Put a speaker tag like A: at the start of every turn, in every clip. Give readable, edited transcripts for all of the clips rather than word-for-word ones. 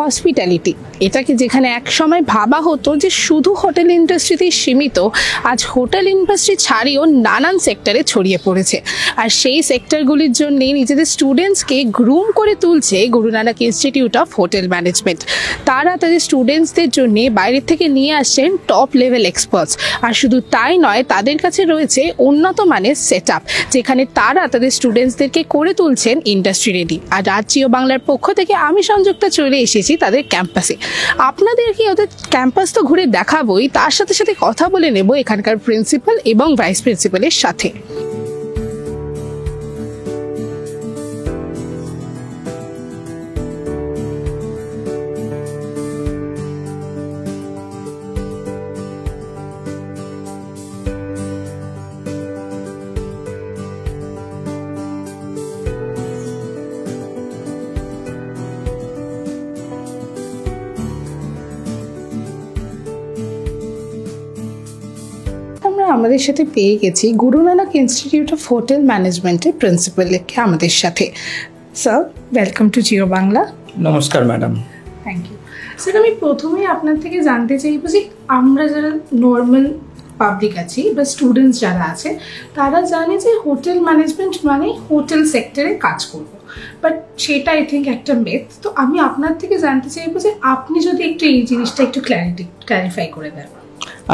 A: Hospitality, এটাকে যেখানে এক সময় ভাবা হতো যে শুধু হোটেল ইন্ডাস্ট্রিতেই সীমিত, আজ হোটেল ইন্ডাস্ট্রি ছাড়িয়েও নানান সেক্টরে ছড়িয়ে পড়েছে। আর সেই সেক্টরগুলির জন্যে নিজেদের স্টুডেন্টসকে গ্রুম করে তুলছে গুরু Nanak institute of hotel management. তারা তাদের স্টুডেন্টসদের জন্য বাইরের থেকে নিয়ে আসছেন টপ লেভেল এক্সপার্টস। আর শুধু তাই নয়, তাদের কাছে রয়েছে উন্নত মানের সেট আপ, যেখানে তারা তাদের স্টুডেন্টসদেরকে করে তুলছেন ইন্ডাস্ট্রি রেডি। আর আজ জিও বাংলার পক্ষ থেকে আমি সংযুক্তা চলে এসেছি তাদের ক্যাম্পাসে। আপনাদেরকে ওদের ক্যাম্পাস তো ঘুরে দেখাবোই, তার সাথে সাথে কথা বলে নেব এখানকার প্রিন্সিপাল এবং ভাইস প্রিন্সিপালের সাথে। আমাদের সাথে পেয়ে গেছি Guru Nanak institute of hotel ম্যানেজমেন্টের প্রিন্সিপালকে আমাদের সাথে। Sir, welcome to Jio Bangla.
B: নমস্কার ম্যাডাম।
A: Thank you sir. আমি প্রথমেই আপনার থেকে জানতে চাইব যে আমরা যারা নর্মাল পাবলিক আছি বা স্টুডেন্টস যারা আছে, তারা জানে যে হোটেল ম্যানেজমেন্ট মানে হোটেল সেক্টরে কাজ করব, বাট সেটা আই থিঙ্ক একটা মেথ। তো আমি আপনার থেকে জানতে চাইব যে আপনি যদি একটু এই জিনিসটা একটু ক্ল্যারিফাই করে দেন।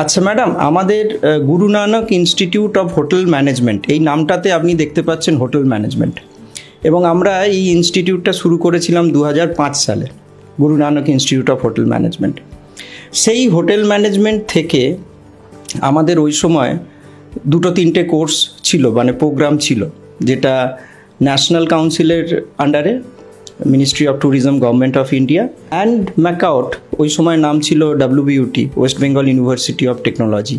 B: আচ্ছা ম্যাডাম, আমাদের গুরু Nanak institute of hotel management, এই নামটাতে আপনি দেখতে পাচ্ছেন হোটেল ম্যানেজমেন্ট, এবং আমরা এই ইনস্টিটিউটটা শুরু করেছিলাম 2005 সালে, গুরু Nanak institute of hotel management. সেই হোটেল ম্যানেজমেন্ট থেকে আমাদের ওই সময় 2-3টে কোর্স ছিল, মানে প্রোগ্রাম ছিল, যেটা ন্যাশনাল কাউন্সিলের আন্ডারে, ministry of tourism, government of India, and MAKAUT, ওই সময় নাম ছিল WBUT, West Bengal university of technology.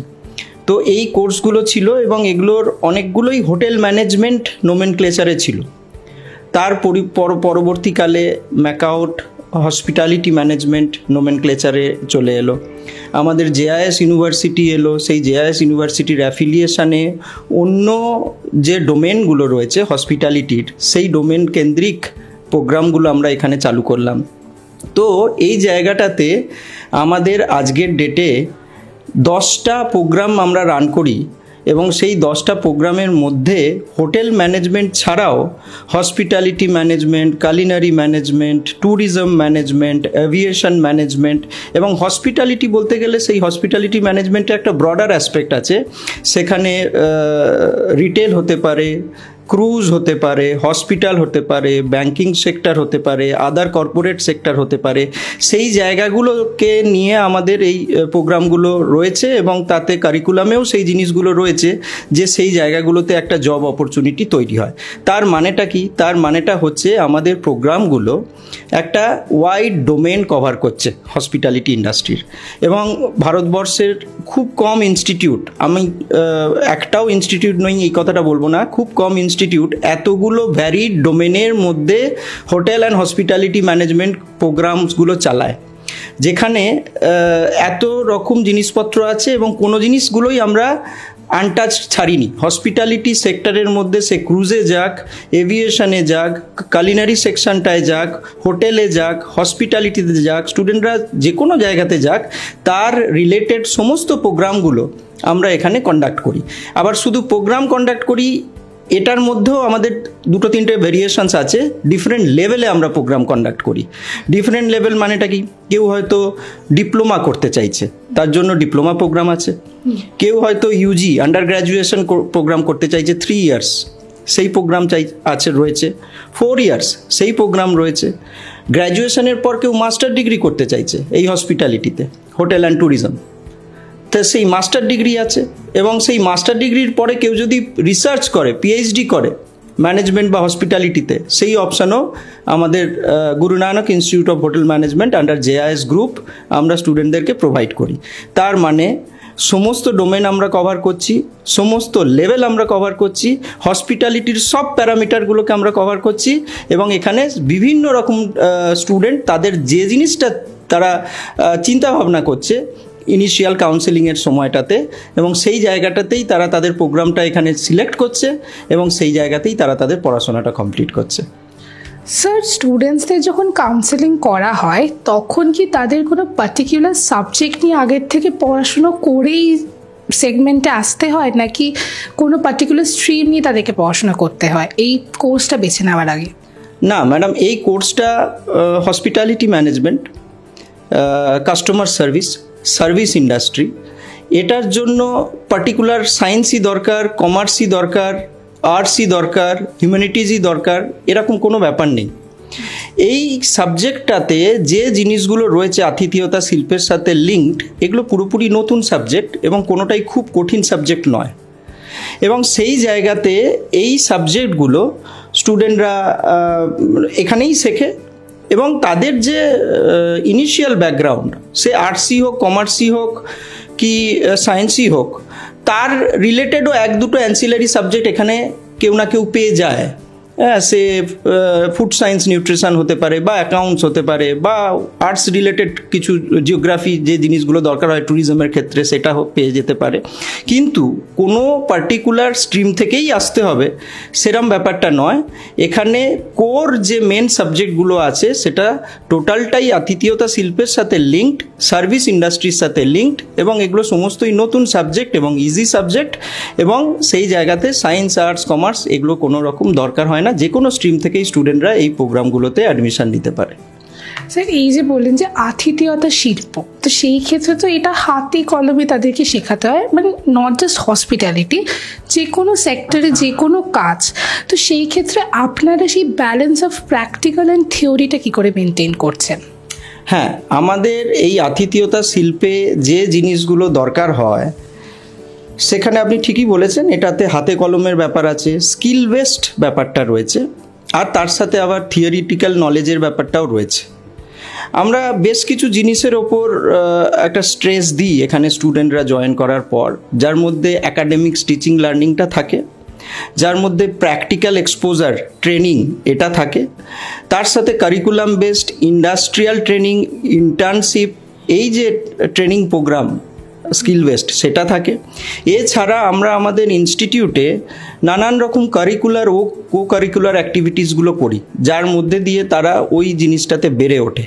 B: তো এই কোর্সগুলো ছিল এবং এগুলোর অনেকগুলোই হোটেল ম্যানেজমেন্ট নোমেনক্লেচারে ছিল। তার পরবর্তীকালে ম্যাকাউট হসপিটালিটি ম্যানেজমেন্ট নোমেনক্লেচারে চলে এলো। আমাদের JIS ইউনিভার্সিটি এলো, সেই JIS ইউনিভার্সিটির অ্যাফিলিয়েশানে অন্য যে ডোমেনগুলো রয়েছে হসপিটালিটির, সেই ডোমেন কেন্দ্রিক প্রোগ্রামগুলো আমরা এখানে চালু করলাম। তো এই জায়গাটাতে আমাদের আজকের ডেটে 10টা প্রোগ্রাম আমরা রান করি, এবং সেই 10টা প্রোগ্রামের মধ্যে হোটেল ম্যানেজমেন্ট ছাড়াও hospitality management, culinary management, tourism management, aviation management, এবং হসপিটালিটি বলতে গেলে সেই হসপিটালিটি ম্যানেজমেন্টে একটা ব্রডার অ্যাসপেক্ট আছে। সেখানে রিটেল হতে পারে, ক্রুজ হতে পারে, হসপিটাল হতে পারে, ব্যাংকিং সেক্টর হতে পারে, আদার কর্পোরেট সেক্টর হতে পারে। সেই জায়গাগুলোকে নিয়ে আমাদের এই প্রোগ্রামগুলো রয়েছে, এবং তাতে কারিকুলামেও সেই জিনিসগুলো রয়েছে যে সেই জায়গাগুলোতে একটা জব অপরচুনিটি তৈরি হয়। তার মানেটা কি? তার মানেটা হচ্ছে আমাদের প্রোগ্রামগুলো একটা ওয়াইড ডোমেন কভার করছে হসপিটালিটি ইন্ডাস্ট্রির, এবং ভারতবর্ষের খুব কম ইনস্টিটিউট, আমি একটাও ইনস্টিটিউট নই এই কথাটা বলবো না, খুব কম ইনস্টিটিউট এতগুলো ভ্যারিড ডোমেনের মধ্যে হোটেল অ্যান্ড হসপিটালিটি ম্যানেজমেন্ট প্রোগ্রামসগুলো চালায়, যেখানে এত রকম জিনিসপত্র আছে এবং কোনো জিনিসগুলোই আমরা আনটাচ ছাড়িনি। হসপিটালিটি সেক্টরের মধ্যে সে ক্রুজে যাক, এভিয়েশনে যাক, কালিনারি সেকশনটায় যাক, হোটেলে যাক, হসপিটালিটিতে যাক, স্টুডেন্টরা যে কোনো জায়গাতে যাক, তার রিলেটেড সমস্ত প্রোগ্রামগুলো আমরা এখানে কন্ডাক্ট করি। আবার শুধু প্রোগ্রাম কন্ডাক্ট করি, এটার মধ্যেও আমাদের 2-3টে ভেরিয়েশনস আছে। ডিফারেন্ট লেভেলে আমরা প্রোগ্রাম কন্ডাক্ট করি। ডিফারেন্ট লেভেল মানেটা কি? কেউ হয়তো ডিপ্লোমা করতে চাইছে, তার জন্য ডিপ্লোমা প্রোগ্রাম আছে। কেউ হয়তো UG আন্ডার গ্র্যাজুয়েশন প্রোগ্রাম করতে চাইছে 3 ইয়ার্স, সেই প্রোগ্রাম রয়েছে। 4 ইয়ার্স সেই প্রোগ্রাম রয়েছে। গ্র্যাজুয়েশনের পর কেউ মাস্টার ডিগ্রি করতে চাইছে এই হসপিটালিটিতে, হোটেল অ্যান্ড ট্যুরিজম, তো সেই মাস্টার ডিগ্রি আছে। এবং সেই মাস্টার ডিগ্রির পরে কেউ যদি রিসার্চ করে, PhD করে ম্যানেজমেন্ট বা হসপিটালিটিতে, সেই অপশানও আমাদের গুরু Nanak institute of hotel management under JIS group আমরা স্টুডেন্টদেরকে প্রোভাইড করি। তার মানে সমস্ত ডোমেন আমরা কভার করছি, সমস্ত লেভেল আমরা কভার করছি, হসপিটালিটির সব প্যারামিটারগুলোকে আমরা কভার করছি, এবং এখানে বিভিন্ন রকম স্টুডেন্ট তাদের যে জিনিসটা তারা চিন্তা ভাবনা করছে ইনিশিয়াল কাউন্সেলিংয়ের সময়টাতে, এবং সেই জায়গাটাতেই তারা তাদের প্রোগ্রামটা এখানে সিলেক্ট করছে, এবং সেই জায়গাতেই তারা তাদের পড়াশোনাটা কমপ্লিট করছে।
A: স্যার, স্টুডেন্টসদের যখন কাউন্সেলিং করা হয় তখন কি তাদের কোনো পার্টিকুলার সাবজেক্ট নিয়ে আগের থেকে পড়াশুনো করেই সেগমেন্টে আসতে হয়, নাকি কোনো পার্টিকুলার স্ট্রিম নিয়ে তাদেরকে পড়াশোনা করতে হয় এই কোর্সটা বেছে নেওয়ার আগে?
B: না ম্যাডাম, এই কোর্সটা hospitality management, customer service, service industry, এটার জন্য পার্টিকুলার সায়েন্সই দরকার, কমার্সই দরকার, আর্টসই দরকার, হিউম্যানিটিজই দরকার, এরকম কোনো ব্যাপার নেই। এই সাবজেক্টটাতে যে জিনিসগুলো রয়েছে আতিথেয়তা শিল্পের সাথে লিঙ্কড, এগুলো পুরোপুরি নতুন সাবজেক্ট এবং কোনোটাই খুব কঠিন সাবজেক্ট নয়। এবং সেই জায়গাতে এই সাবজেক্টগুলো স্টুডেন্টরা এখানেই শেখে এবং তাদের যে ইনিশিয়াল ব্যাকগ্রাউন্ড, সে আর্টসই হোক, কমার্সই হোক কি সায়েন্সই হোক, তার রিলেটেডও এক দুটো অ্যান্সিলারি সাবজেক্ট এখানে কেউ না কেউ পেয়ে যায়। হ্যাঁ, সে ফুড সায়েন্স নিউট্রিশন হতে পারে, বা অ্যাকাউন্টস হতে পারে, বা আর্টস রিলেটেড কিছু জিওগ্রাফি যে জিনিসগুলো দরকার হয় ট্যুরিজমের ক্ষেত্রে, সেটা পেয়ে যেতে পারে। কিন্তু কোনো পার্টিকুলার স্ট্রিম থেকেই আসতে হবে সেরম ব্যাপারটা নয়। এখানে কোর যে মেন সাবজেক্টগুলো আছে সেটা টোটালটাই আতিথেয়তা শিল্পের সাথে লিঙ্কড, সার্ভিস ইন্ডাস্ট্রির সাথে লিঙ্কড, এবং এগুলো সমস্তই নতুন সাবজেক্ট এবং ইজি সাবজেক্ট। এবং সেই জায়গাতে সায়েন্স, আর্টস, কমার্স এগুলো কোনো রকম দরকার হয় না, যে কোনো স্ট্রিম থেকেই স্টুডেন্টরা এই প্রোগ্রামগুলোতে অ্যাডমিশন নিতে পারে।
A: স্যার, এই যে বললেন যে আতিথেয়তা শিল্প, তো সেই ক্ষেত্রে তো এটা হাতে কলমে তাদেরকে শেখাতে হয়, মানে নট জাস্ট হসপিটালিটি, যে কোনো সেক্টরে যে কোনো কাজ। তো সেই ক্ষেত্রে আপনারা সেই ব্যালেন্স অফ প্র্যাকটিক্যাল অ্যান্ড থিওরিটা কী করে মেনটেন করছেন?
B: হ্যাঁ, আমাদের এই আতিথেয়তা শিল্পে যে জিনিসগুলো দরকার হয় সেখানে আপনি ঠিকই বলেছেন, এটাতে হাতে কলমের ব্যাপার আছে, স্কিল বেসড ব্যাপারটা রয়েছে, আর তার সাথে আবার থিওরিটিক্যাল নলেজের ব্যাপারটাও রয়েছে। আমরা বেশ কিছু জিনিসের ওপর একটা স্ট্রেস দিই এখানে স্টুডেন্টরা জয়েন করার পর, যার মধ্যে অ্যাকাডেমিক্স টিচিং লার্নিংটা থাকে, যার মধ্যে প্র্যাকটিক্যাল এক্সপোজার ট্রেনিং এটা থাকে, তার সাথে curriculum based industrial training, internship, এই যে ট্রেনিং প্রোগ্রাম স্কিল বেসড সেটা থাকে। এছাড়া আমরা আমাদের ইনস্টিটিউটে নানান রকম কারিকুলার ও কো কারিকুলার অ্যাক্টিভিটিসগুলো করি, যার মধ্যে দিয়ে তারা ওই জিনিসটাতে বেড়ে ওঠে।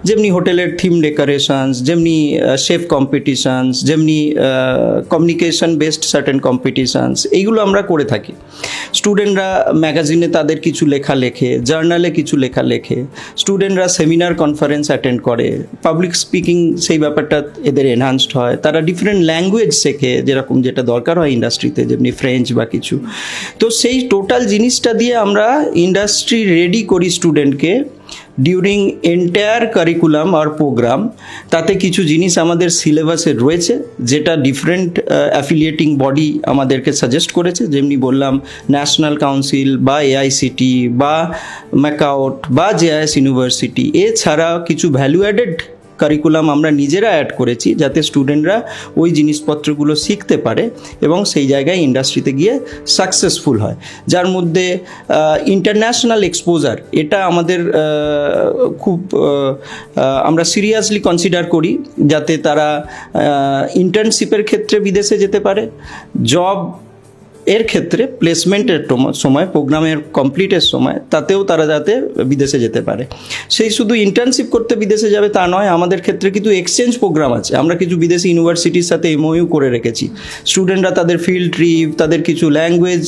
B: যেমনি হোটেলের থিম ডেকোরেশনস, যেমনি শেফ কম্পিটিশনস, যেমনি কমিউনিকেশন বেসড সার্টেন কম্পিটিশনস, এইগুলো আমরা করে থাকি। স্টুডেন্টরা ম্যাগাজিনে তাদের কিছু লেখা লেখে, জার্নালে কিছু লেখা লেখে, স্টুডেন্টরা সেমিনার কনফারেন্স অ্যাটেন্ড করে, পাবলিক স্পিকিং সেই ব্যাপারটা এদের এনহান্সড হয়, তারা ডিফারেন্ট ল্যাঙ্গুয়েজ শেখে, যেরকম যেটা দরকার হয় ইন্ডাস্ট্রিতে, যেমনি ফ্রেঞ্চ বা কিছু। তো সেই টোটাল জিনিসটা দিয়ে আমরা ইন্ডাস্ট্রি রেডি করি স্টুডেন্টকে ডিউরিং এন্টায়ার কারিকুলাম আর প্রোগ্রাম। তাতে কিছু জিনিস আমাদের সিলেবাসে রয়েছে, যেটা ডিফারেন্ট অ্যাফিলিয়েটিং বডি আমাদেরকে সাজেস্ট করেছে, যেমনি বললাম ন্যাশনাল কাউন্সিল বা এআইসিটি বা ম্যাকাউট বা জেআইএস ইউনিভার্সিটি। এছাড়া কিছু ভ্যালু অ্যাডেড কারিকুলাম আমরা নিজেরা অ্যাড করেছি, যাতে স্টুডেন্টরা ওই জিনিসপত্রগুলো শিখতে পারে এবং সেই জায়গায় ইন্ডাস্ট্রিতে গিয়ে সাকসেসফুল হয়। যার মধ্যে ইন্টারন্যাশনাল এক্সপোজার, এটা আমাদের খুব আমরা সিরিয়াসলি কনসিডার করি, যাতে তারা ইন্টার্নশিপের ক্ষেত্রে বিদেশে যেতে পারে, জব এর ক্ষেত্রে প্লেসমেন্টের সময়, প্রোগ্রামের কমপ্লিটের সময়, তাতেও তারা যাতে বিদেশে যেতে পারে। সেই শুধু ইন্টার্নশিপ করতে বিদেশে যাবে তা নয়, আমাদের ক্ষেত্রে কিন্তু এক্সচেঞ্জ প্রোগ্রাম আছে। আমরা কিছু বিদেশি ইউনিভার্সিটির সাথে এমওইউ করে রেখেছি। স্টুডেন্টরা তাদের ফিল্ড ট্রিপ, তাদের কিছু ল্যাঙ্গুয়েজ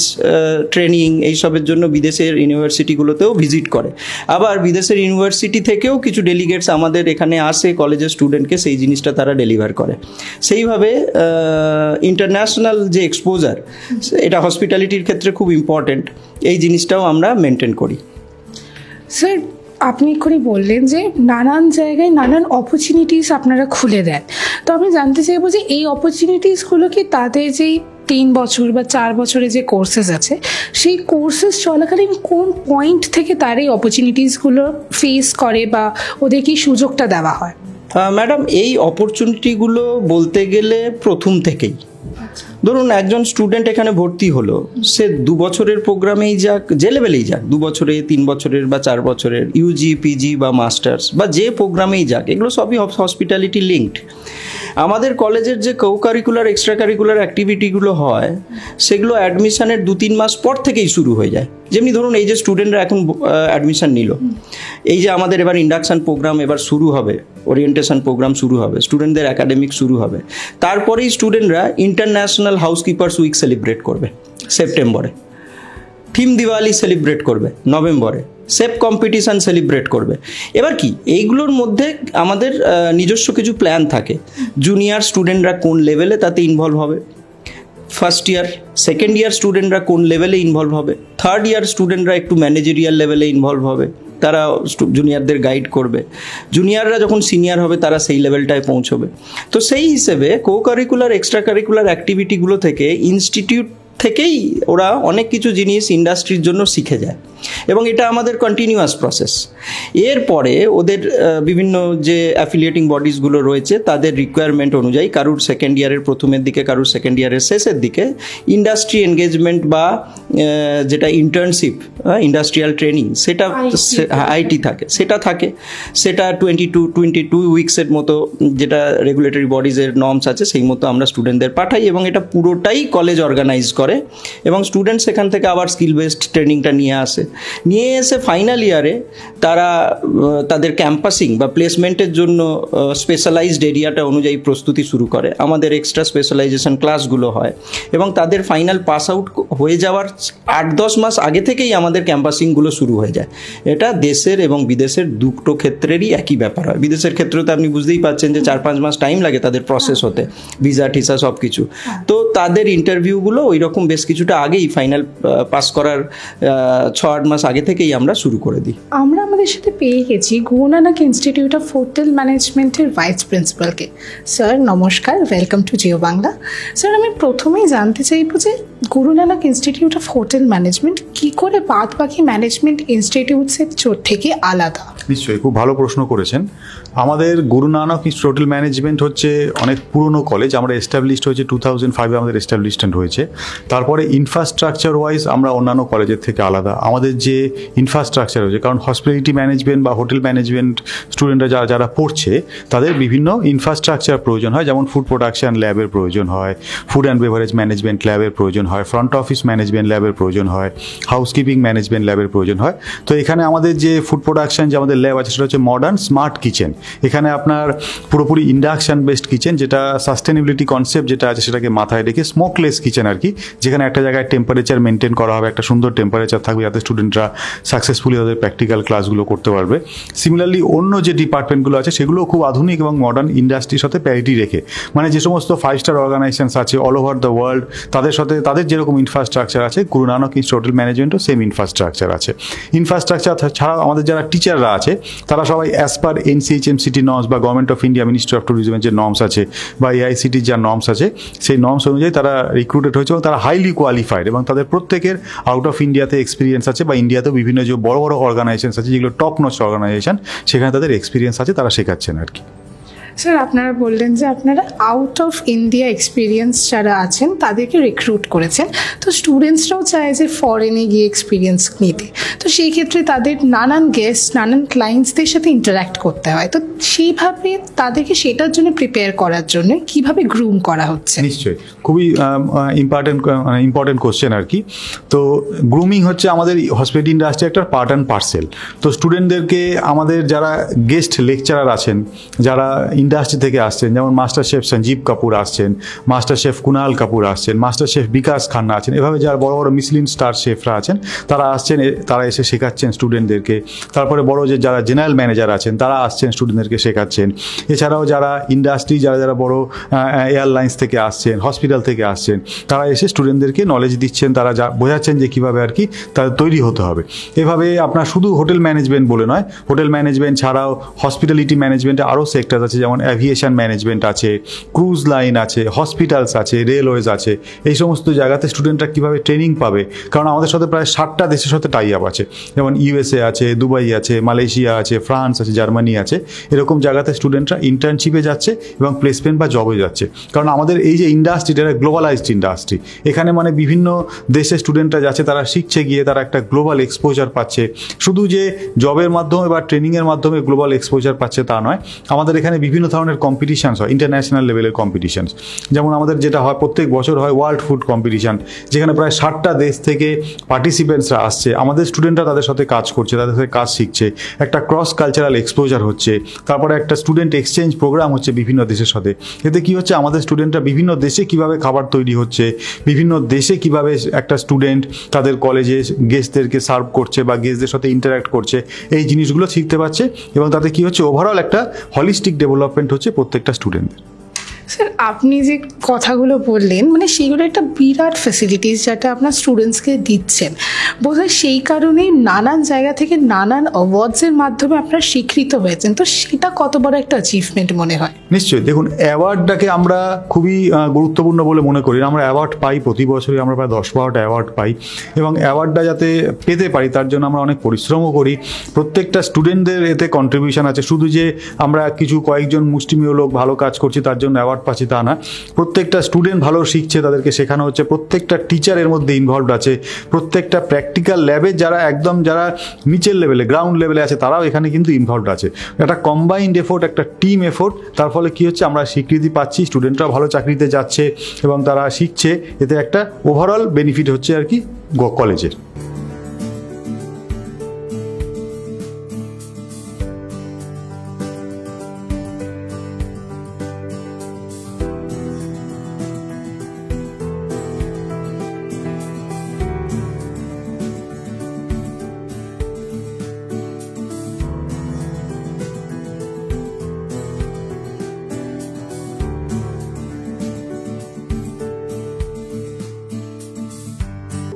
B: ট্রেনিং, এইসবের জন্য বিদেশের ইউনিভার্সিটিগুলোতেও ভিজিট করে। আবার বিদেশের ইউনিভার্সিটি থেকেও কিছু ডেলিগেটস আমাদের এখানে আসে কলেজের স্টুডেন্টকে সেই জিনিসটা তারা ডেলিভার করে। সেইভাবে ইন্টারন্যাশনাল যে এক্সপোজার, এটা হসপিটালিটির ক্ষেত্রে খুব ইম্পর্টেন্ট, এই জিনিসটাও আমরা মেনটেন করি।
A: স্যার, আপনি এক্ষুনি বললেন যে নানান জায়গায় নানান অপরচুনিটিস আপনারা খুলে দেন, তো আমি জানতে চাইবো যে এই অপরচুনিটিসগুলো কি তাদের যেই 3 বছর বা 4 বছরের যে কোর্সেস আছে, সেই কোর্সেস চলাকালীন কোন পয়েন্ট থেকে তার এই অপরচুনিটিসগুলো ফেস করে বা ওদের কি সুযোগটা দেওয়া হয়?
B: ম্যাডাম, এই অপরচুনিটিগুলো বলতে গেলে প্রথম থেকেই, ধরুন একজন স্টুডেন্ট এখানে ভর্তি হলো, সে 2 বছরের প্রোগ্রামেই যাক, যে লেভেলেই যাক, 2 বছরে, 3 বছরের বা 4 বছরের, ইউজি, পিজি বা মাস্টার্স বা যে প্রোগ্রামেই যাক, এগুলো সবই হসপিটালিটি লিঙ্কড। আমাদের কলেজের যে কো কারিকুলার এক্সট্রা কারিকুলার অ্যাক্টিভিটিগুলো হয়, সেগুলো অ্যাডমিশনের 2-3 মাস পর থেকেই শুরু হয়ে যায়। যেমনি ধরুন এই যে স্টুডেন্টরা এখন অ্যাডমিশন নিল, এই যে আমাদের এবার ইন্ডাকশন প্রোগ্রাম এবার শুরু হবে, ওরিয়েন্টেশন প্রোগ্রাম শুরু হবে, স্টুডেন্টদের একাডেমিক শুরু হবে, তারপরেই স্টুডেন্টরা ইন্টারন্যাশনাল হাউসকিপার্স উইক সেলিব্রেট করবে সেপ্টেম্বরে, থিম দিওয়ালি সেলিব্রেট করবে নভেম্বরে, সেপ কম্পিটিশান সেলিব্রেট করবে। এবার কি এইগুলোর মধ্যে আমাদের নিজস্ব কিছু প্ল্যান থাকে, জুনিয়র স্টুডেন্টরা কোন লেভেলে তাতে ইনভলভ হবে, ফার্স্ট ইয়ার সেকেন্ড ইয়ার স্টুডেন্টরা কোন লেভেলে ইনভলভ হবে, থার্ড ইয়ার স্টুডেন্টরা একটু ম্যানেজেরিয়াল লেভেলে ইনভলভ হবে, তারা জুনিয়রদের গাইড করবে, জুনিয়ররা যখন সিনিয়র হবে তারা সেই লেভেলটায় পৌঁছবে। তো সেই হিসেবে কো কারিকুলার এক্সট্রা কারিকুলার অ্যাক্টিভিটিগুলো থেকে ইনস্টিটিউট থেকেই ওরা অনেক কিছু জিনিস ইন্ডাস্ট্রির জন্য শিখে যায়, এবং এটা আমাদের কন্টিনিউয়াস প্রসেস। এরপরে ওদের বিভিন্ন যে অ্যাফিলিয়েটিং বডিজগুলো রয়েছে তাদের রিকোয়ারমেন্ট অনুযায়ী কারুর সেকেন্ড ইয়ারের প্রথমের দিকে, কারুর সেকেন্ড ইয়ারের শেষের দিকে ইন্ডাস্ট্রি এনগেজমেন্ট বা যেটা ইন্টার্নশিপ, ইন্ডাস্ট্রিয়াল ট্রেনিং, সেটা আইটি থাকে, সেটা 22 উইকসের মতো যেটা রেগুলেটরি বডিজের নর্মস আছে সেই মতো আমরা স্টুডেন্টদের পাঠাই, এবং এটা পুরোটাই কলেজ অর্গানাইজ করে, এবং স্টুডেন্ট সেখান থেকে আবার স্কিল বেসড ট্রেনিংটা নিয়ে এসে ফাইনাল ইয়ারে তারা তাদের ক্যাম্পাসিং বা প্লেসমেন্টের জন্য স্পেশালাইজড এরিয়াটা অনুযায়ী প্রস্তুতি শুরু করে। আমাদের এক্সট্রা স্পেশালাইজেশন ক্লাসগুলো হয়, এবং তাদের ফাইনাল পাস আউট হয়ে যাওয়ার 8-10 মাস আগে থেকেই আমাদের ক্যাম্পাসিংগুলো শুরু হয়ে যায়। এটা দেশের এবং বিদেশের দুটো ক্ষেত্রেরই একই ব্যাপার হয়। বিদেশের ক্ষেত্রে তো আপনি বুঝতেই পারছেন যে 4-5 মাস টাইম লাগে তাদের প্রসেস হতে, ভিসা টিসা সব কিছু। তো তাদের ইন্টারভিউগুলো ওই রকম বেশ কিছুটা আগেই ফাইনাল পাস করার 6-8 মাস আগে থেকেই আমরা শুরু করে দিই।
A: আমরা আমাদের সাথে পেয়ে গেছি Guru Nanak institute of hotel ম্যানেজমেন্টের ভাইস প্রিন্সিপালকে। স্যার নমস্কার, welcome to Jio Bangla. Sir আমি প্রথমেই জানতে চাইবো যে Guru Nanak institute of hotel management কী করে বাদ বাকি ম্যানেজমেন্ট ইনস্টিটিউটসের থেকে আলাদা?
C: নিশ্চয়ই, খুব ভালো প্রশ্ন করেছেন। আমাদের গুরু নানক ইনস্টিটিউট হোটেল ম্যানেজমেন্ট হচ্ছে অনেক পুরনো কলেজ, আমরা এস্টাবলিশড হয়েছে 2005-এ আমাদের এস্টাবলিশমেন্ট হয়েছে। তারপরে ইনফ্রাস্ট্রাকচার ওয়াইজ আমরা অন্যান্য কলেজের থেকে আলাদা। আমাদের যে ইনফ্রাস্ট্রাকচার হয়েছে, কারণ হসপিটালিটি ম্যানেজমেন্ট বা হোটেল ম্যানেজমেন্ট স্টুডেন্টরা যারা পড়ছে তাদের বিভিন্ন ইনফ্রাস্ট্রাকচার প্রয়োজন হয়, যেমন ফুড প্রোডাকশন ল্যাবের প্রয়োজন হয়, ফুড অ্যান্ড বেভারেজ ম্যানেজমেন্ট ল্যাবের প্রয়োজন হয়, ফ্রন্ট অফিস ম্যানেজমেন্ট ল্যাবের প্রয়োজন হয়, হাউসকিপিং ম্যানেজমেন্ট ল্যাবের প্রয়োজন হয়। তো এখানে আমাদের যে ফুড প্রোডাকশন যে আমাদের ল্যাব আছে সেটা হচ্ছে মডার্ন স্মার্ট কিচেন। এখানে আপনার পুরোপুরি ইন্ডাকশন বেসড কিচেন, যেটা সাস্টেনেবিলিটি কনসেপ্ট যেটা আছে সেটাকে মাথায় রেখে স্মোকলেস কিচেন আর কি, যেখানে একটা জায়গায় টেম্পারেচার মেনটেন করা হবে, একটা সুন্দর টেম্পারেচার থাকবে যাতে স্টুডেন্টরা সাকসেসফুলি তাদের প্র্যাকটিক্যাল ক্লাসগুলো করতে পারবে। সিমিলারলি অন্য যে ডিপার্টমেন্টগুলো আছে সেগুলো খুব আধুনিক এবং মডার্ন ইন্ডাস্ট্রির সাথে প্যারিটি রেখে, মানে যে সমস্ত 5-স্টার অর্গানাইজেশনস আছে অল ওভার দ্য ওয়ার্ল্ড তাদের সাথে তাদের যেরকম ইনফ্রাস্ট্রাকচার আছে গুরু নানক ইনস্টিটিউট হোটেল ম্যানেজমেন্টও সেম ইনফ্রাস্ট্রাকচার আছে। ইনফ্রাস্ট্রাকচার ছাড়াও আমাদের যারা টিচাররা আছে তারা সবাই অ্যাজ পার NCHMCT নর্মস বা government of India ministry of ট্যুরিজমের যে নর্মস আছে বা AICTর যা নর্মস আছে সেই নর্মস অনুযায়ী তারা রিক্রুটেড হয়েছে, এবং তারা হাইলি কোয়ালিফাইড, এবং তাদের প্রত্যেকের আউট অফ ইন্ডিয়াতে এক্সপিরিয়েন্স আছে, বা ইন্ডিয়াতেও বিভিন্ন যে বড় বড় অর্গানাইজেশন আছে যেগুলো টপ নচ অর্গানাইজেশন সেখানে তাদের এক্সপিরিয়েন্স আছে, তারা শেখাচ্ছেন আর কি।
A: স্যার আপনারা বললেন যে আপনারা আউট অফ ইন্ডিয়া এক্সপিরিয়েন্স যারা আছেন তাদেরকে রিক্রুট করেছেন, তো স্টুডেন্টসরাও চায় যে ফরেনে গিয়ে এক্সপিরিয়েন্স নিতে, তো সেই ক্ষেত্রে তাদের নানান গেস্ট নানান ক্লায়েন্টসদের সাথে ইন্টারাক্ট করতে হয়, তো সেইভাবে তাদেরকে সেটার জন্য প্রিপেয়ার করার জন্য কিভাবে গ্রুম করা হচ্ছে?
C: নিশ্চয়ই, খুবই ইম্পর্টেন্ট কোশ্চেন আর কি। তো গ্রুমিং হচ্ছে আমাদের হসপিটালিটি ইন্ডাস্ট্রি একটা পার্ট অ্যান্ড পার্সেল। তো স্টুডেন্টদেরকে আমাদের যারা গেস্ট লেকচারার আছেন, যারা ইন্ডাস্ট্রি থেকে আসছেন, যেমন মাস্টার শেফ সঞ্জীব কাপুর আসছেন, মাস্টার শেফ কুনাল কাপুর আসছেন, মাস্টার শেফ বিকাশ খান্না আছেন, এভাবে যারা বড় বড় মিসলিন স্টার শেফরা আছেন তারা আসছেন, তারা এসে শেখাচ্ছেন স্টুডেন্টদেরকে। তারপরে বড় যে যারা জেনারেল ম্যানেজার আছেন তারা আসছেন স্টুডেন্টদেরকে শেখাচ্ছেন। এছাড়াও যারা ইন্ডাস্ট্রি যারা বড় এয়ারলাইন্স থেকে আসছেন, হসপিটাল থেকে আসছেন, তারা এসে স্টুডেন্টদেরকে নলেজ দিচ্ছেন, তারা বোঝাচ্ছেন যে কীভাবে আর কি তাদের তৈরি হতে হবে। এভাবে আপনার শুধু হোটেল ম্যানেজমেন্ট বলে নয়, হোটেল ম্যানেজমেন্ট ছাড়াও হসপিটালিটি ম্যানেজমেন্টে আরও সেক্টর আছে, যেমন যেমন অ্যাভিয়েশন ম্যানেজমেন্ট আছে, ক্রুজ লাইন আছে, হসপিটালস আছে, রেলওয়েজ আছে। এই সমস্ত জায়গাতে স্টুডেন্টরা কীভাবে ট্রেনিং পাবে, কারণ আমাদের সাথে প্রায় 60টা দেশের সাথে টাই আপ আছে, যেমন ইউএসএ আছে, দুবাই আছে, মালয়েশিয়া আছে, ফ্রান্স আছে, জার্মানি আছে। এরকম জায়গাতে স্টুডেন্টরা ইন্টার্নশিপে যাচ্ছে এবং প্লেসমেন্ট বা জবে যাচ্ছে। কারণ আমাদের এই যে ইন্ডাস্ট্রিটা, এটা গ্লোবালাইজড ইন্ডাস্ট্রি। এখানে মানে বিভিন্ন দেশের স্টুডেন্টরা যাচ্ছে, তারা শিখছে গিয়ে, তারা একটা গ্লোবাল এক্সপোজার পাচ্ছে। শুধু যে জবের মাধ্যমে বা ট্রেনিংয়ের মাধ্যমে গ্লোবাল এক্সপোজার পাচ্ছে তা নয়, আমাদের এখানে বিভিন্ন ধরনের কম্পিটিশানস হয়, ইন্টারন্যাশনাল লেভেলের কম্পিটিশানস। যেমন আমাদের যেটা হয় প্রত্যেক বছর হয় ওয়ার্ল্ড ফুড কম্পিটিশান, যেখানে প্রায় 60টা দেশ থেকে পার্টিসিপেন্টসরা আসছে, আমাদের স্টুডেন্টরা তাদের সাথে কাজ করছে, তাদের সাথে কাজ শিখছে, একটা ক্রস কালচারাল এক্সপোজার হচ্ছে। তারপরে একটা স্টুডেন্ট এক্সচেঞ্জ প্রোগ্রাম হচ্ছে বিভিন্ন দেশের সাথে। এতে কী হচ্ছে, আমাদের স্টুডেন্টরা বিভিন্ন দেশে কীভাবে খাবার তৈরি হচ্ছে, বিভিন্ন দেশে কীভাবে একটা স্টুডেন্ট তাদের কলেজে গেস্টদেরকে সার্ভ করছে বা গেস্টদের সাথে ইন্টারাক্ট করছে, এই জিনিসগুলো শিখতে পারছে। এবং তাতে কী হচ্ছে, ওভারঅল একটা হলিস্টিক ডেভেলপমেন্ট হচ্ছে প্রত্যেকটা স্টুডেন্টদের।
A: স্যার, আপনি যে কথাগুলো বললেন, মানে সেগুলো একটা বিরাট ফ্যাসিলিটিস যেটা আপনার স্টুডেন্টসকে দিচ্ছেন। বোধহয় সেই কারণেই নানান জায়গা থেকে নানান অ্যাওয়ার্ডসের মাধ্যমে আপনারা স্বীকৃত হয়েছেন। তো সেটা কত বড় একটা অ্যাচিভমেন্ট মনে হয়?
C: নিশ্চয়ই। দেখুন, অ্যাওয়ার্ডটাকে আমরা খুবই গুরুত্বপূর্ণ বলে মনে করি। আমরা অ্যাওয়ার্ড পাই প্রতি বছরই, আমরা প্রায় 10-12টা অ্যাওয়ার্ড পাই। এবং অ্যাওয়ার্ডটা যাতে পেতে পারি তার জন্য আমরা অনেক পরিশ্রমও করি। প্রত্যেকটা স্টুডেন্টদের এতে কন্ট্রিবিউশন আছে। শুধু যে আমরা কিছু কয়েকজন মুষ্টিমেয় লোক ভালো কাজ করছি তার জন্য অ্যাওয়ার্ড পাচ্ছি তা না। প্রত্যেকটা স্টুডেন্ট ভালো শিখছে, তাদেরকে শেখানো হচ্ছে, প্রত্যেকটা টিচারের মধ্যে ইনভলভড আছে, প্রত্যেকটা প্র্যাকটিক্যাল ল্যাবে যারা নিচের লেভেলে, গ্রাউন্ড লেভেলে আছে, তারাও এখানে কিন্তু ইনভলভড আছে। একটা কম্বাইন্ড এফোর্ট, একটা টিম এফোর্ট। তার ফলে কী হচ্ছে, আমরা স্বীকৃতি পাচ্ছি, স্টুডেন্টরা ভালো চাকরিতে যাচ্ছে এবং তারা শিখছে। এতে একটা ওভারঅল বেনিফিট হচ্ছে আর কি কলেজের।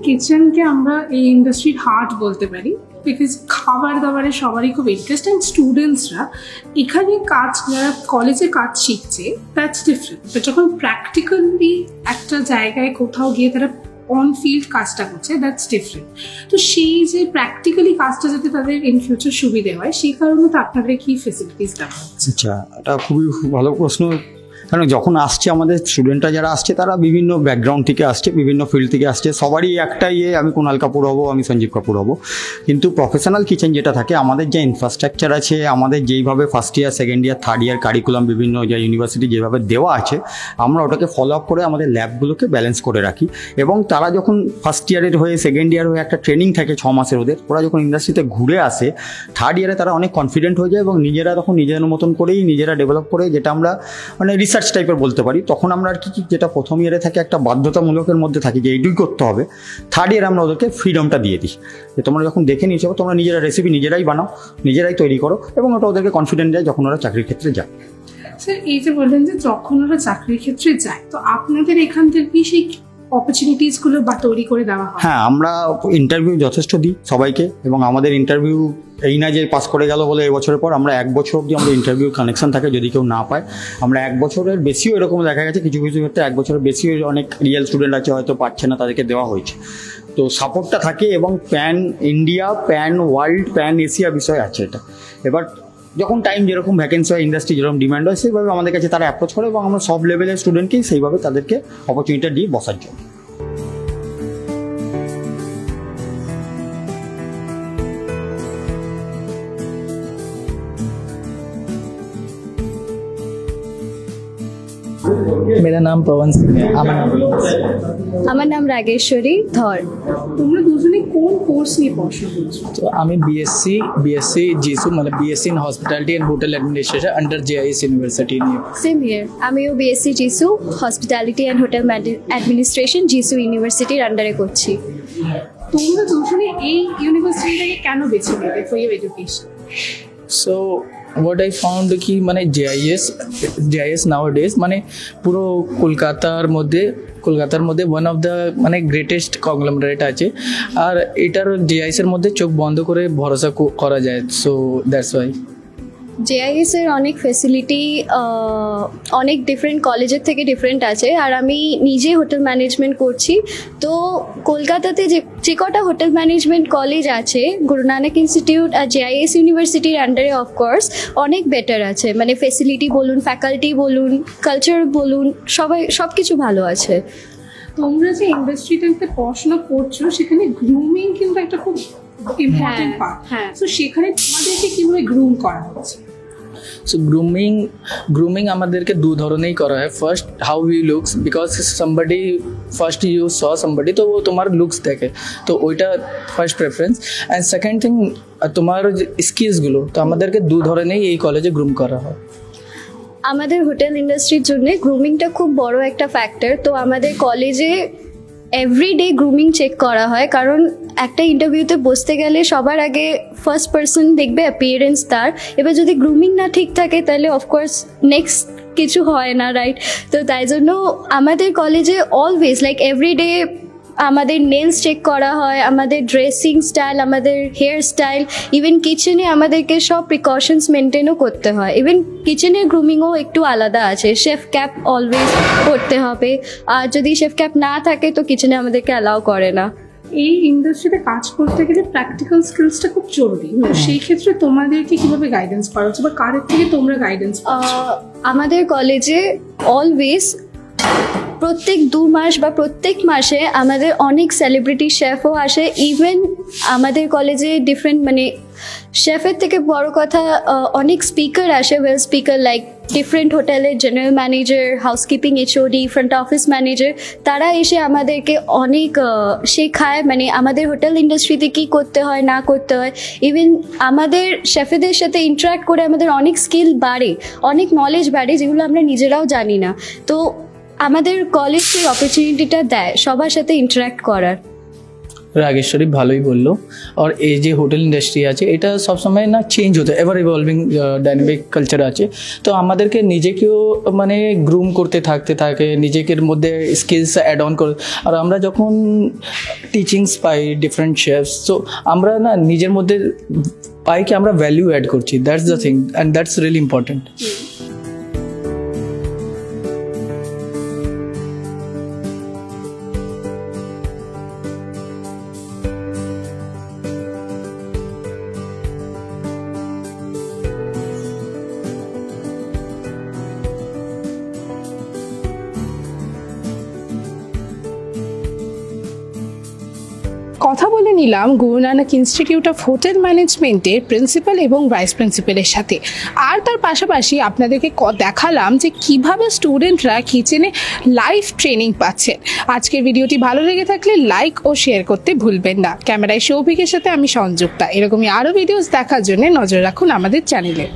A: কিচেনকে আমরা এই ইন্ডাস্ট্রির হার্ট বলতে পারি, বিকজ খাবার দাবারে সবারই খুব ইন্টারেস্ট। অ্যান্ড স্টুডেন্টসরা এখানে কাজ, যারা কলেজে কাজ শিখছে, দ্যাটস ডিফারেন্ট। বাট যখন প্র্যাকটিক্যালি একটা জায়গায় কোথাও গিয়ে তারা অন ফিল্ড কাজটা করছে, দ্যাটস ডিফারেন্ট। তো সেই যে প্র্যাকটিক্যালি কাজটা যাতে তাদের ইন ফিউচার সুবিধে হয়, সেই কারণে তো আপনাদের কি ফেসিলিটিস দেওয়া হচ্ছে?
B: আচ্ছা, এটা খুবই ভালো প্রশ্ন। কারণ যখন আসছে আমাদের স্টুডেন্টরা যারা আসছে, তারা বিভিন্ন ব্যাকগ্রাউন্ড থেকে আসছে, বিভিন্ন ফিল্ড থেকে আসছে। সবারই একটাই আমি কুণাল কাপুর হব, আমি সঞ্জীব কাপুর হব। কিন্তু প্রফেশনাল কিচেন যেটা থাকে, আমাদের যে ইনফ্রাস্ট্রাকচার আছে, আমাদের যেইভাবে first year, second year, third year curriculum বিভিন্ন যে ইউনিভার্সিটি যেভাবে দেওয়া আছে, আমরা ওটাকে ফলো আপ করে আমাদের ল্যাবগুলোকে ব্যালেন্স করে রাখি। এবং তারা যখন ফার্স্ট ইয়ারের হয়ে, সেকেন্ড ইয়ার হয়ে একটা ট্রেনিং থাকে 6 মাসের ওদের, ওরা যখন ইন্ডাস্ট্রিতে ঘুরে আসে, থার্ড ইয়ারে তারা অনেক কনফিডেন্ট হয়ে যায় এবং নিজেরা তখন নিজেদের মতন করেই নিজেরা ডেভেলপ করে, যেটা আমরা মানে রিসার্চ টাইপের বলতে পারি। তখন আমরা আর কি, যেটা প্রথম ইয়ারে থাকে একটা বাধ্যতামূলকের মধ্যে থাকি যে এইটুই করতে হবে, থার্ড ইয়ারে আমরা ওদেরকে ফ্রিডমটা দিয়ে দিই যে তোমরা যখন দেখে নিয়েছো, তোমরা নিজেরা রেসিপি নিজেরাই বানাও, নিজেরাই তৈরি করো। এবং ওটা ওদেরকে কনফিডেন্ট দেয় যখন ওরা চাকরির ক্ষেত্রে যায়।
A: স্যার, এই যে বললেন যে যখন ওরা চাকরির ক্ষেত্রে যায়, তো আপনাদের এখান থেকে সেই অপরচুনিটিসগুলো বা তৈরি করে দেওয়া হয়?
B: হ্যাঁ, আমরা ইন্টারভিউ যথেষ্ট দিই সবাইকে। এবং আমাদের ইন্টারভিউ এই না যে পাস করে গেল বলে এবছরের পর, আমরা 1 বছর অবধি আমাদের ইন্টারভিউ কানেকশন থাকে। যদি কেউ না পায়, আমরা 1 বছরের বেশিও এরকম দেখা গেছে, কিছু কিছু ক্ষেত্রে 1 বছরের বেশিও অনেক রিয়েল স্টুডেন্ট আছে হয়তো পাচ্ছে না, তাদেরকে দেওয়া হয়েছে। তো সাপোর্টটা থাকে এবং pan India, pan world, pan Asia বিষয় আছে এটা। এবার যখন টাইম যেরকম ভ্যাকেন্সি হয়, ইন্ডাস্ট্রি যেরকম ডিমান্ড হয়, সেইভাবে আমাদের কাছে তারা অ্যাপ্রোচ করে এবং আমরা সব লেভেলের স্টুডেন্টকেই সেইভাবে তাদেরকে অপরচুনিটি দিয়ে বসার জন্য।
D: मेरा नाम पवन सिंह है।
E: আমার নাম রাগেশ্বরী ধর।
A: তোমরা দুজনে কোন কোর্স নিয়ে পড়াশোনা করছো?
D: तो আমি बीएससी जीसू मतलब BSc in hospitality and hotel administration under JIS university নিয়ে।
E: সেম হিয়ার, আমিও BSc Jisu hospitality and hotel administration Jisu ইউনিভার্সিটির আন্ডারে করছি।
A: তোমরা দুজনে এই ইউনিভার্সিটিটাকে কেন বেছে নিলে for your education?
D: So what I found কি মানে JIS nowadays মানে পুরো কলকাতার মধ্যে ওয়ান অফ দ্য মানে গ্রেটেস্ট কংগ্লোমারেট আছে। আর এটার JIS এর মধ্যে চোখ বন্ধ করে ভরসা করা যায়। So that's why.
E: জেআইএস এর অনেক ফেসিলিটি অনেক ডিফারেন্ট কলেজের থেকে ডিফারেন্ট আছে, আর আমি নিজে হোটেল ম্যানেজমেন্ট করছি। তো কলকাতাতে যে কটা হোটেল ম্যানেজমেন্ট কলেজ আছে, গুরু নানক ইনস্টিটিউট আর জেআইএস ইউনিভার্সিটির আন্ডারে অফকোর্স অনেক বেটার আছে, মানে ফেসিলিটি বলুন, ফ্যাকাল্টি বলুন, কালচার বলুন, সব কিছু ভালো আছে।
A: তোমরা যে ইন্ডাস্ট্রিতে পড়াশোনা করছো সেখানে গ্রুমিং কিন্তু একটা খুব ইম্পর্টেন্ট পার্ট।
E: হ্যাঁ।
A: তো সেখানে তোমাদেরকে কিভাবে গ্রুম করা হচ্ছে?
D: সো গ্রুমিং আমাদেরকে দু ধরনেরই করা হয়। First how you looks, because somebody first you saw somebody, তো ও তোমার লুকস দেখে, তো ওইটা first preference. And second thing তোমার স্কিলসগুলো, তো আমাদেরকে দু ধরনেরই এই কলেজে গ্রুম করা হয়।
E: আমাদের হোটেল ইন্ডাস্ট্রির জন্য গ্রুমিংটা খুব বড় একটা ফ্যাক্টর। তো আমাদের কলেজে এভরিডে গ্রুমিং চেক করা হয়, কারণ একটা ইন্টারভিউতে বসতে গেলে সবার আগে ফার্স্ট পার্সন দেখবে অ্যাপিয়ারেন্স তার। এবার যদি গ্রুমিং না ঠিক থাকে তাহলে অফকোর্স নেক্সট কিছু হয় না, রাইট? তো তাই জন্য আমাদের কলেজে অলওয়েজ লাইক এভরিডে আমাদের নেলস চেক করা হয়, আমাদের ড্রেসিং স্টাইল, আমাদের হেয়ার স্টাইল, ইভেন কিচেনে আমাদেরকে সব প্রিকশনস মেনটেনও করতে হয়। ইভেন কিচেনের গ্রুমিংও একটু আলাদা আছে, শেফ ক্যাপ অলওয়েজ পরতে হবে, আর যদি শেফ ক্যাপ না থাকে তো কিচেনে আমাদেরকে অ্যালাউ করে না।
A: এই ইন্ডাস্ট্রিতে কাজ করতে গেলে প্র্যাকটিক্যাল স্কিলসটা খুব জরুরি। তো সেই ক্ষেত্রে তোমাদেরকে কিভাবে গাইডেন্স করা হচ্ছে বা কারের থেকে তোমরা গাইডেন্স পাচ্ছ?
E: আমাদের কলেজে অলওয়েজ প্রত্যেক 2 মাস বা প্রত্যেক মাসে আমাদের অনেক সেলিব্রিটি শেফও আসে। ইভেন আমাদের কলেজে ডিফারেন্ট মানে শেফের থেকে বড় কথা অনেক স্পিকার আসে, ওয়েল স্পিকার লাইক ডিফারেন্ট হোটেলের general manager, housekeeping HOD, front office manager, তারা এসে আমাদেরকে অনেক শেখায়, মানে আমাদের হোটেল ইন্ডাস্ট্রিতে কী করতে হয় না করতে হয়। ইভেন আমাদের শেফেদের সাথে ইন্টারাক্ট করে আমাদের অনেক স্কিল বাড়ে, অনেক নলেজ বাড়ে, যেগুলো আমরা নিজেরাও জানি না। তো আমাদের কলেজ সেই অপরচুনিটিটা দেয় সবার সাথে ইন্টারাক্ট করার।
D: রাগেশ্বরী ভালোই বললো। আর এই যে হোটেল ইন্ডাস্ট্রি আছে এটা সবসময় না চেঞ্জ হতে, এভার ইভলভিং ডাইনামিক কালচার আছে। তো আমাদেরকে নিজেকেও মানে গ্রুম করতে থাকে, নিজেকের মধ্যে স্কিলস অ্যাড অন করে। আর আমরা যখন টিচিংস পাই ডিফারেন্ট শেফস, তো আমরা না নিজের মধ্যে পাই কি আমরা ভ্যালু অ্যাড করছি, that's the thing and that's really important.
A: কথা বলে নিলাম গুরু নানক ইনস্টিটিউট অফ হোটেল ম্যানেজমেন্টের প্রিন্সিপাল এবং ভাইস প্রিন্সিপালের সাথে। আর তার পাশাপাশি আপনাদেরকে দেখালাম যে কিভাবে স্টুডেন্টরা কিচেনে লাইভ ট্রেনিং পাচ্ছেন। আজকের ভিডিওটি ভালো লেগে থাকলে লাইক ও শেয়ার করতে ভুলবেন না। ক্যামেরায় সৌভিকের সাথে আমি সংযুক্তা। এরকমই আরও ভিডিওস দেখার জন্য নজর রাখুন আমাদের চ্যানেলে।